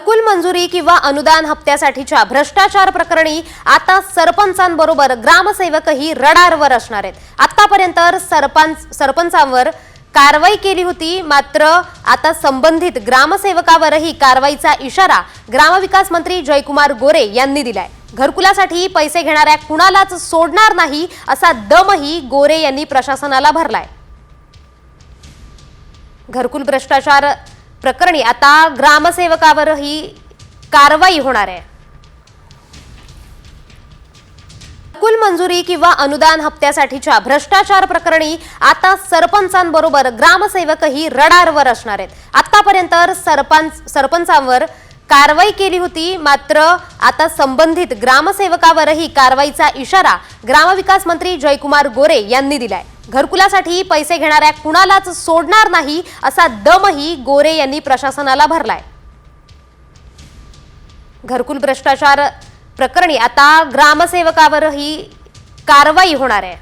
घरकुल मंजुरी किंवा अनुदान हप्त्यासाठीच्या भ्रष्टाचार प्रकरणी आता सरपंचांबरोबर ग्रामसेवकही रडारवर असणार आहेत। आतापर्यंत सरपंचांवर कारवाई केली होती, मात्र आता संबंधित ग्रामसेवकावरही कारवाईचा इशारा ग्रामविकास मंत्री जयकुमार गोरे यांनी दिलाय। घरकुलासाठी पैसे घेणाऱ्या कुणालाच सोडणार नाही असा दमही गोरे यांनी प्रशासनाला भरलाय। घरकुल भ्रष्टाचार प्रकरणी आता ग्रामसेवकावरही कारवाई होणार आहे। घरकुल मंजुरी किंवा अनुदान हप्त्यासाठीच्या भ्रष्टाचार प्रकरणी आता सरपंचांबरोबर ग्रामसेवकही रडारवर असणार आहेत। आतापर्यंत सरपंचांवर कारवाई केली होती, मात्र आता संबंधित ग्रामसेवकावरही कारवाईचा इशारा ग्रामविकास मंत्री जयकुमार गोरे यांनी दिलाय। घरकुलासाठी पैसे घेणाऱ्या कुणालाच सोडणार नाही असा दमही गोरे यांनी प्रशासनाला भरलाय। घरकुल भ्रष्टाचार प्रकरणी आता ग्रामसेवकावरही कारवाई होणार आहे।